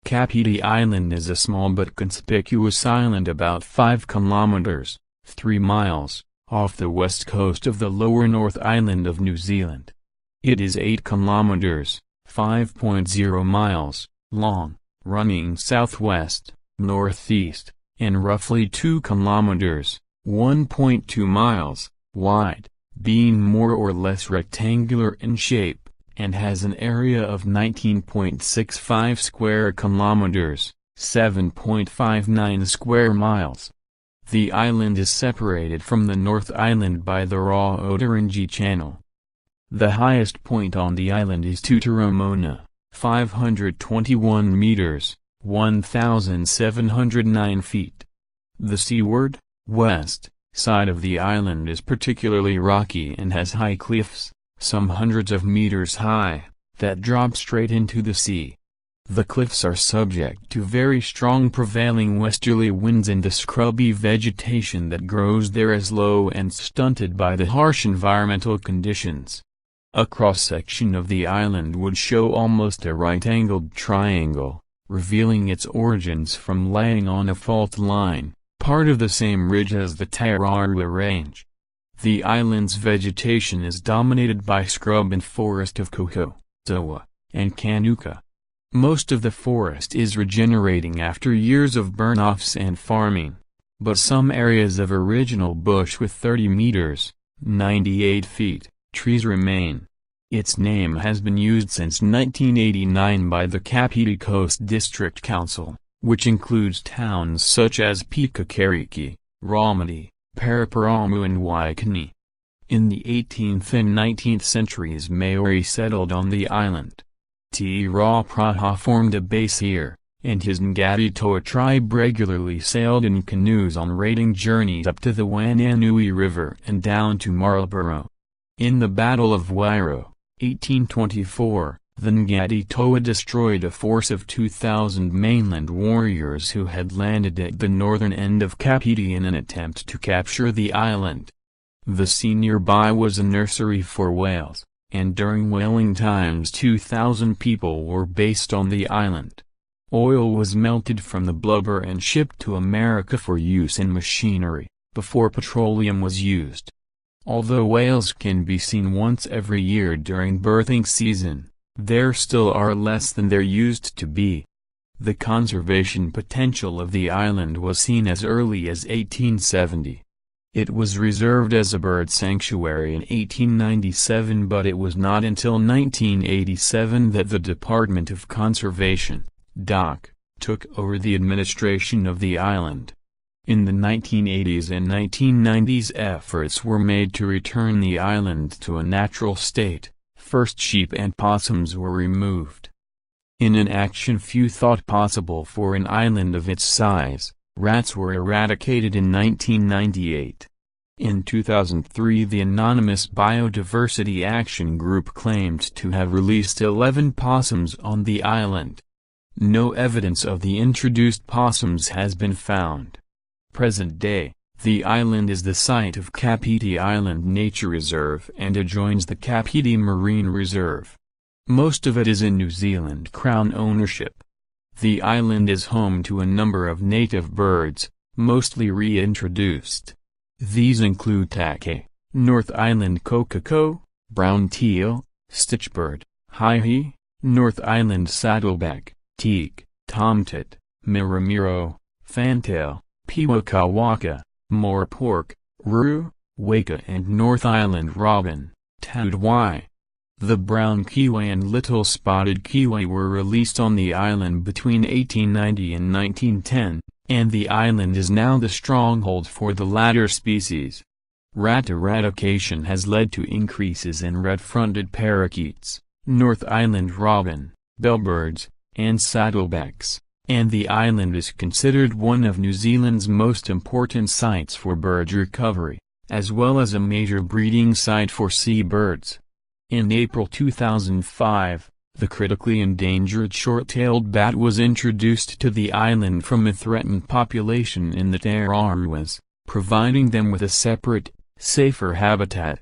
Kapiti Island is a small but conspicuous island about 5 kilometers, 3 miles, off the west coast of the lower North Island of New Zealand. It is 8 kilometers, 5.0 miles, long, running southwest, northeast, and roughly 2 kilometers, 1.2 miles, wide, being more or less rectangular in shape, and has an area of 19.65 square kilometers, 7.59 square miles. The island is separated from the North Island by the Raotarangi Channel. The highest point on the island is Tutaramona, 521 meters, 1,709 feet. The seaward, west, side of the island is particularly rocky and has high cliffs, some hundreds of meters high, that drop straight into the sea. The cliffs are subject to very strong prevailing westerly winds, and the scrubby vegetation that grows there is low and stunted by the harsh environmental conditions. A cross-section of the island would show almost a right-angled triangle, revealing its origins from laying on a fault line, part of the same ridge as the Tararua Range. The island's vegetation is dominated by scrub and forest of koko, tawa, and kanuka. Most of the forest is regenerating after years of burn-offs and farming, but some areas of original bush with 30 meters, 98 feet, trees remain. Its name has been used since 1989 by the Kapiti Coast District Council, which includes towns such as Pikakariki, Ramadi, Paraparamu and Waikini. In the 18th and 19th centuries Maori settled on the island. Te Rauparaha formed a base here, and his Ngati Toa tribe regularly sailed in canoes on raiding journeys up to the Wananui River and down to Marlborough. In the Battle of Wairo, 1824, the Ngati Toa destroyed a force of 2,000 mainland warriors who had landed at the northern end of Kapiti in an attempt to capture the island. The sea nearby was a nursery for whales, and during whaling times 2,000 people were based on the island. Oil was melted from the blubber and shipped to America for use in machinery, before petroleum was used. Although whales can be seen once every year during birthing season, there still are less than there used to be. The conservation potential of the island was seen as early as 1870. It was reserved as a bird sanctuary in 1897, but it was not until 1987 that the Department of Conservation, DOC, took over the administration of the island. In the 1980s and 1990s efforts were made to return the island to a natural state. First sheep and possums were removed. In an action few thought possible for an island of its size, rats were eradicated in 1998. In 2003 the anonymous Biodiversity Action Group claimed to have released 11 possums on the island. No evidence of the introduced possums has been found. Present day, the island is the site of Kapiti Island Nature Reserve and adjoins the Kapiti Marine Reserve. Most of it is in New Zealand Crown ownership. The island is home to a number of native birds, mostly reintroduced. These include take, North Island kokako, brown teal, stitchbird, hihi, North Island saddleback, teak, tomtit, miramiro, fantail, piwakawaka, moorpork, roo, waka and North Island robin, taudwai. The brown kiwi and little spotted kiwi were released on the island between 1890 and 1910, and the island is now the stronghold for the latter species. Rat eradication has led to increases in red-fronted parakeets, North Island robin, bellbirds, and saddlebacks, and the island is considered one of New Zealand's most important sites for bird recovery, as well as a major breeding site for seabirds. In April 2005, the critically endangered short-tailed bat was introduced to the island from a threatened population in the Tararuas, providing them with a separate, safer habitat.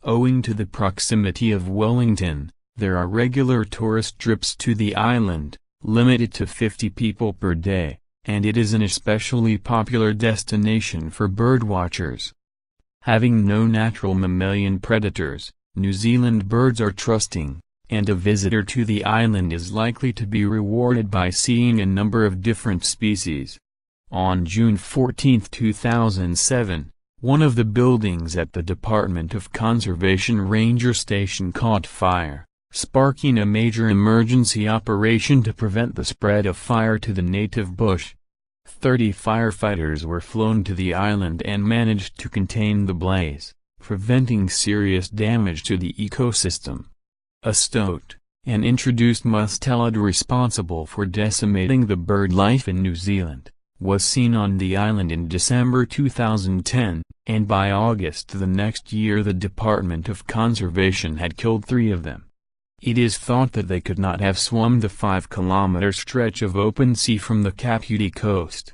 Owing to the proximity of Wellington, there are regular tourist trips to the island, limited to 50 people per day, and it is an especially popular destination for birdwatchers. Having no natural mammalian predators, New Zealand birds are trusting, and a visitor to the island is likely to be rewarded by seeing a number of different species. On June 14, 2007, one of the buildings at the Department of Conservation Ranger Station caught fire, sparking a major emergency operation to prevent the spread of fire to the native bush. 30 firefighters were flown to the island and managed to contain the blaze, preventing serious damage to the ecosystem. A stoat, an introduced mustelid responsible for decimating the bird life in New Zealand, was seen on the island in December 2010, and by August the next year the Department of Conservation had killed 3 of them. It is thought that they could not have swum the 5-kilometer stretch of open sea from the Kapiti coast.